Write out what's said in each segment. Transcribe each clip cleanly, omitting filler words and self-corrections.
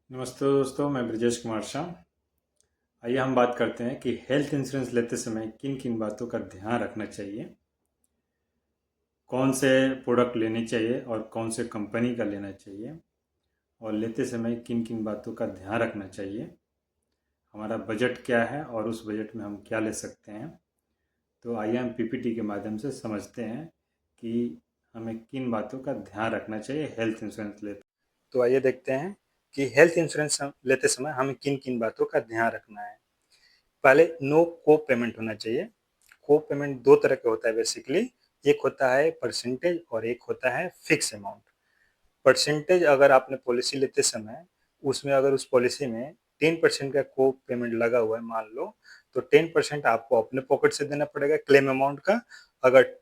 नमस्ते दोस्तों, मैं ब्रजेश कुमार शाह। आइए हम बात करते हैं कि हेल्थ इंश्योरेंस लेते समय किन किन बातों का ध्यान रखना चाहिए, कौन से प्रोडक्ट लेने चाहिए और कौन से कंपनी का लेना चाहिए, और लेते समय किन किन बातों का ध्यान रखना चाहिए, हमारा बजट क्या है और उस बजट में हम क्या ले सकते हैं। तो आइए हम पीपीटी के माध्यम से समझते हैं कि हमें किन बातों का ध्यान रखना चाहिए हेल्थ इंश्योरेंस लेते। तो आइए देखते हैं कि हेल्थ इंश्योरेंस लेते समय हमें किन किन बातों का ध्यान रखना है। पहले नो को पेमेंट होना चाहिए। को पेमेंट दो तरह का होता है बेसिकली। एक होता है परसेंटेज और एक होता है फिक्स अमाउंट। परसेंटेज अगर आपने पॉलिसी लेते समय उसमें अगर उस पॉलिसी में 10% का को पेमेंट लगा हुआ है मान लो, तो 10% आपको अपने पॉकेट से देना पड़ेगा क्लेम अमाउंट का। अगर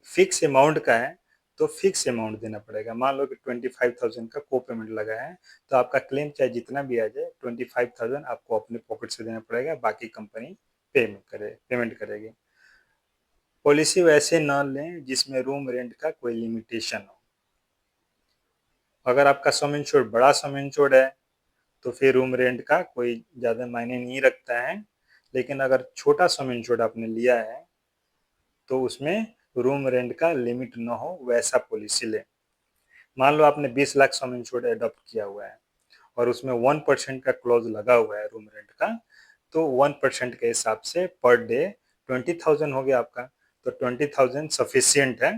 फिक्स अमाउंट का है तो फिक्स अमाउंट देना पड़ेगा। मान लो कि 25,000 का को पेमेंट लगा है, तो आपका क्लेम चाहे जितना भी आ जाए 25,000 आपको अपने पॉकेट से देना पड़ेगा, बाकी कंपनी पेमेंट करेगी। पॉलिसी वैसे न लें जिसमें रूम रेंट का कोई लिमिटेशन हो। अगर आपका सम इंश्योर्ड बड़ा सम इंश्योर्ड है तो फिर रूम रेंट का कोई ज़्यादा मायने नहीं रखता है। लेकिन अगर छोटा सम इंश्योर्ड आपने लिया है तो उसमें रूम रेंट का लिमिट न हो वैसा पॉलिसी लें। मान लो आपने 20 लाख सम इंश्योर्ड अडॉप्ट किया हुआ है और उसमें 1% का क्लॉज लगा हुआ है रूम रेंट का, तो 1% के हिसाब से पर डे 20,000 हो गया आपका। तो 20,000 सफिशियंट है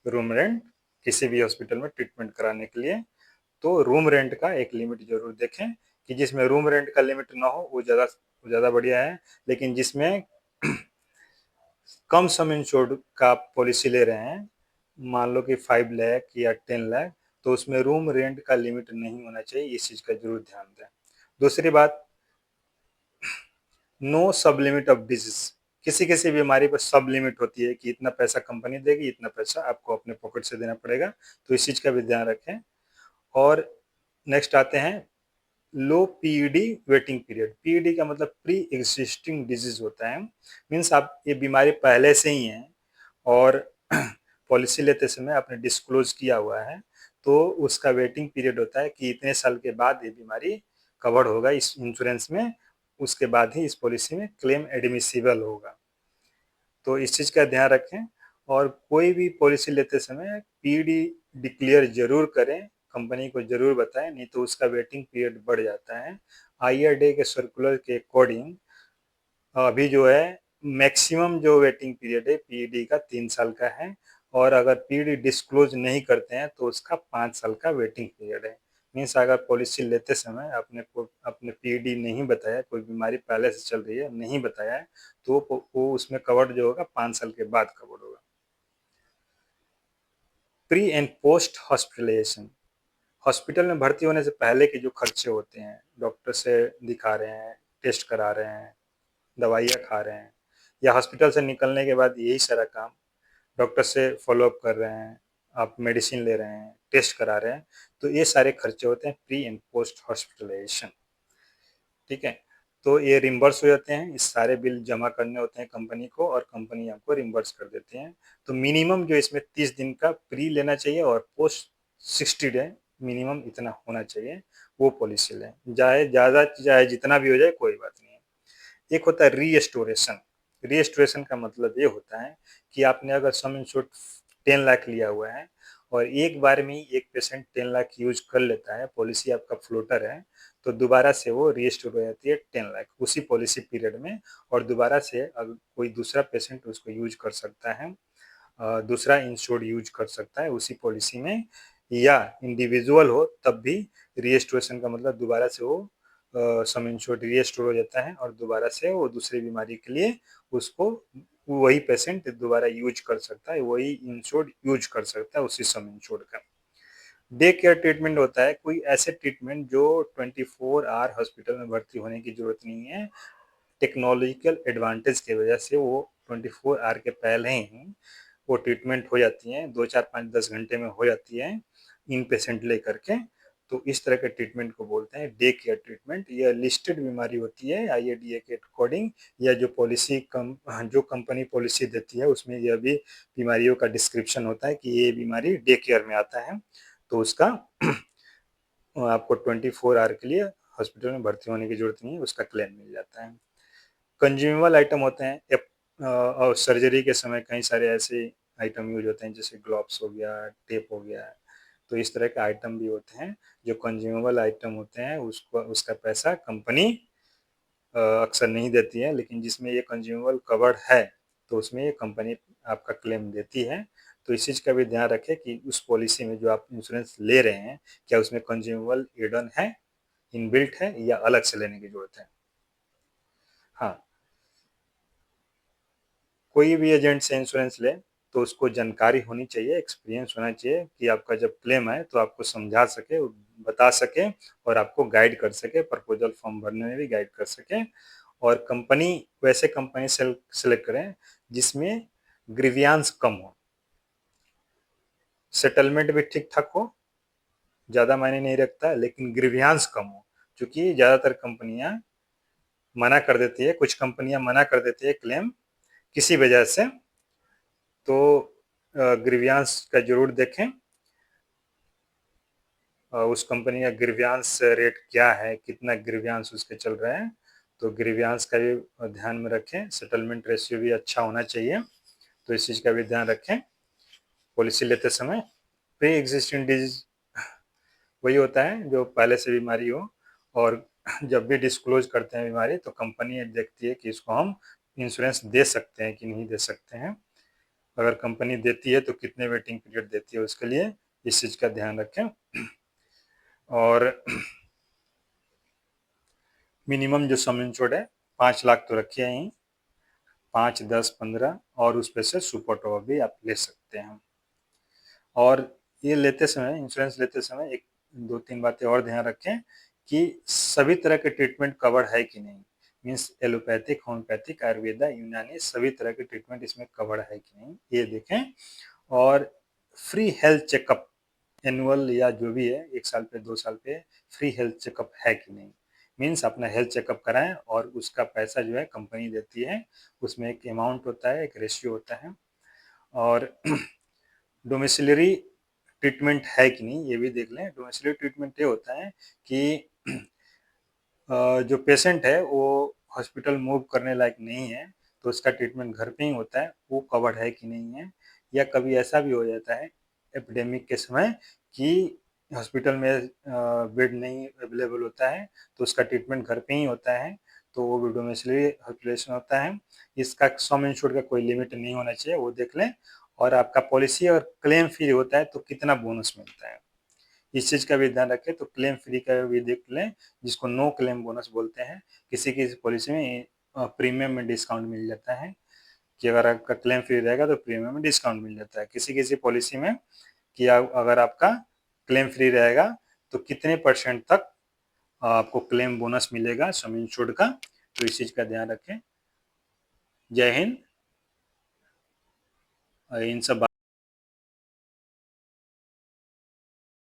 रूम रेंट किसी भी हॉस्पिटल में ट्रीटमेंट कराने के लिए। तो रूम रेंट का एक लिमिट जरूर देखें कि जिसमें रूम रेंट का लिमिट ना हो वो ज़्यादा बढ़िया है। लेकिन जिसमें कम सम इंश्योर्ड का पॉलिसी ले रहे हैं, मान लो कि 5 लाख या 10 लाख, तो उसमें रूम रेंट का लिमिट नहीं होना चाहिए। इस चीज़ का जरूर ध्यान दें। दूसरी बात, नो सब लिमिट ऑफ डिजीज। किसी किसी बीमारी पर सब लिमिट होती है कि इतना पैसा कंपनी देगी, इतना पैसा आपको अपने पॉकेट से देना पड़ेगा। तो इस चीज़ का भी ध्यान रखें। और नेक्स्ट आते हैं लो पीईडी वेटिंग पीरियड। पीईडी का मतलब प्री एग्जिस्टिंग डिजीज होता है। मीन्स आप ये बीमारी पहले से ही है और पॉलिसी लेते समय आपने डिस्क्लोज किया हुआ है, तो उसका वेटिंग पीरियड होता है कि इतने साल के बाद ये बीमारी कवर्ड होगा इस इंश्योरेंस में, उसके बाद ही इस पॉलिसी में क्लेम एडमिसिबल होगा। तो इस चीज़ का ध्यान रखें। और कोई भी पॉलिसी लेते समय पीडी डिक्लेयर जरूर करें, कंपनी को जरूर बताएं, नहीं तो उसका वेटिंग पीरियड बढ़ जाता है। आईआरडीए के सर्कुलर के अकॉर्डिंग अभी जो है मैक्सिमम जो वेटिंग पीरियड है पीडी का 3 साल का है। और अगर पीडी डिस्क्लोज नहीं करते हैं तो उसका 5 साल का वेटिंग पीरियड है। मीन्स अगर पॉलिसी लेते समय अपने पीडी नहीं बताया, कोई बीमारी पहले से चल रही है नहीं बताया है, तो वो उसमें कवर्ड जो होगा 5 साल के बाद कवर्ड होगा। Pre and post hospitalization. Hospital में भर्ती होने से पहले के जो खर्चे होते हैं, डॉक्टर से दिखा रहे हैं, टेस्ट करा रहे हैं, दवाइयाँ खा रहे हैं, या हॉस्पिटल से निकलने के बाद यही सारा काम डॉक्टर से फॉलोअप कर रहे हैं, आप मेडिसिन ले रहे हैं, टेस्ट करा रहे हैं, तो ये सारे खर्चे होते हैं प्री एंड पोस्ट हॉस्पिटलाइजेशन। ठीक है। तो ये रिम्बर्स हो जाते हैं, इस सारे बिल जमा करने होते हैं कंपनी को और कंपनी आपको रिम्बर्स कर देते हैं। तो मिनिमम जो इसमें 30 दिन का प्री लेना चाहिए और पोस्ट 60 डे मिनिमम इतना होना चाहिए, वो पॉलिसी लें। चाहे ज़्यादा चाहे जितना भी हो जाए कोई बात नहीं है। एक होता है रीएस्टोरेशन। रीएस्टोरेशन का मतलब ये होता है कि आपने अगर सम इंश्योर्ड 10 लाख लिया हुआ है और एक बार में ही एक पेशेंट 10 लाख यूज कर लेता है, पॉलिसी आपका फ्लोटर है, तो दोबारा से वो रीस्टोर हो जाती है 10 लाख उसी पॉलिसी पीरियड में। और दोबारा से अगर कोई दूसरा पेशेंट उसको यूज कर सकता है, दूसरा इंश्योर्ड यूज कर सकता है उसी पॉलिसी में, या इंडिविजुअल हो तब भी रीस्टोरेशन का मतलब दोबारा से वो सम इंश्योर्ड रीस्टोर हो जाता है और दोबारा से वो दूसरी बीमारी के लिए उसको वही पेशेंट दोबारा यूज कर सकता है, वही इंश्योर्ड यूज कर सकता है उसी सम इंश्योर्ड का। डे केयर ट्रीटमेंट होता है कोई ऐसे ट्रीटमेंट जो 24 आवर हॉस्पिटल में भर्ती होने की जरूरत नहीं है। टेक्नोलॉजिकल एडवांटेज की वजह से वो 24 आवर के पहले ही वो ट्रीटमेंट हो जाती हैं, 2 4 5 10 घंटे में हो जाती है इन पेशेंट लेकर के। तो इस तरह के ट्रीटमेंट को बोलते हैं डे केयर ट्रीटमेंट। यह लिस्टेड बीमारी होती है आईएडीए के अकॉर्डिंग, या जो जो कंपनी पॉलिसी देती है उसमें यह भी बीमारियों का डिस्क्रिप्शन होता है कि ये बीमारी डे केयर में आता है। तो उसका आपको 24 आवर के लिए हॉस्पिटल में भर्ती होने की ज़रूरत नहीं है, उसका क्लेम मिल जाता है। कंज्यूमेबल आइटम होते हैं और सर्जरी के समय कई सारे ऐसे आइटम यूज़ होते हैं, जैसे ग्लव्स हो गया, टेप हो गया, तो इस तरह के आइटम भी होते हैं जो कंज्यूमेबल आइटम होते हैं, उसको उसका पैसा कंपनी अक्सर नहीं देती है, लेकिन जिसमें ये कंज्यूमेबल कवर्ड है तो उसमें ये कंपनी आपका क्लेम देती है। तो इस चीज़ का भी ध्यान रखें कि उस पॉलिसी में जो आप इंश्योरेंस ले रहे हैं, क्या उसमें कंज्यूमेबल एड ऑन है, इनबिल्ट है, या अलग से लेने की ज़रूरत है। हाँ, कोई भी एजेंट से इंश्योरेंस ले तो उसको जानकारी होनी चाहिए, एक्सपीरियंस होना चाहिए कि आपका जब क्लेम आए तो आपको समझा सके, बता सके और आपको गाइड कर सके, प्रपोजल फॉर्म भरने में भी गाइड कर सके। और कंपनी, वैसे कंपनी सेलेक्ट करें जिसमें ग्रीवियांस कम हो, सेटलमेंट भी ठीक ठाक हो, ज़्यादा मायने नहीं रखता, लेकिन ग्रीवियांस कम हो। क्योंकि ज़्यादातर कंपनियां मना कर देती है, कुछ कंपनियां मना कर देती है क्लेम किसी वजह से, तो ग्रीवियांस का जरूर देखें। उस कंपनी का ग्रीवियांस रेट क्या है, कितना ग्रीवियांस उसके चल रहे हैं, तो ग्रीवियांस का भी ध्यान में रखें। सेटलमेंट रेशियो भी अच्छा होना चाहिए, तो इस चीज़ का भी ध्यान रखें पॉलिसी लेते समय। प्री एग्जिस्टिंग डिजीज वही होता है जो पहले से बीमारी हो, और जब भी डिस्क्लोज करते हैं बीमारी तो कंपनी देखती है कि इसको हम इंश्योरेंस दे सकते हैं कि नहीं दे सकते हैं। अगर कंपनी देती है तो कितने वेटिंग पीरियड देती है उसके लिए, इस चीज़ का ध्यान रखें। और मिनिमम जो सम इंश्योर्ड है 5 लाख तो रखिए ही, 5, 10, 15, और उस पे से सुपर टॉप भी आप ले सकते हैं। और ये लेते समय, इंश्योरेंस लेते समय एक दो तीन बातें और ध्यान रखें कि सभी तरह के ट्रीटमेंट कवर्ड है कि नहीं। मीन्स एलोपैथिक, होम्योपैथिक, आयुर्वेदा, यूनानी, सभी तरह के ट्रीटमेंट इसमें कवर्ड है कि नहीं, ये देखें। और फ्री हेल्थ चेकअप एनुअल या जो भी है, 1 साल पे 2 साल पे फ्री हेल्थ चेकअप है कि नहीं। मीन्स अपना हेल्थ चेकअप कराएं, और उसका पैसा जो है कंपनी देती है, उसमें एक अमाउंट होता है, एक रेशियो होता है। और डोमिसिलरी ट्रीटमेंट है कि नहीं ये भी देख लें। डोमिसिलरी ट्रीटमेंट ये होता है कि जो पेशेंट है वो हॉस्पिटल मूव करने लायक नहीं है, तो उसका ट्रीटमेंट घर पे ही होता है, वो कवर्ड है कि नहीं है। या कभी ऐसा भी हो जाता है एपिडेमिक के समय कि हॉस्पिटल में बेड नहीं अवेलेबल होता है, तो उसका ट्रीटमेंट घर पे ही होता है, तो वो भी डोमिसिलरी हॉस्पिटलेशन होता है। इसका सम इंश्योर्ड का कोई लिमिट नहीं होना चाहिए, वो देख लें। और आपका पॉलिसी और क्लेम फ्री होता है तो कितना बोनस मिलता है, इस चीज़ का भी ध्यान रखें। तो क्लेम फ्री का भी देख लें, जिसको नो क्लेम बोनस बोलते हैं। किसी किसी पॉलिसी में प्रीमियम में डिस्काउंट मिल जाता है, कि अगर आपका क्लेम फ्री रहेगा तो प्रीमियम में डिस्काउंट मिल जाता है। किसी किसी पॉलिसी में कि अगर आपका क्लेम फ्री रहेगा तो कितने % तक आपको क्लेम बोनस मिलेगा सम इंश्योर्ड का, तो इस चीज़ का ध्यान रखें। जय हिंद। इन सब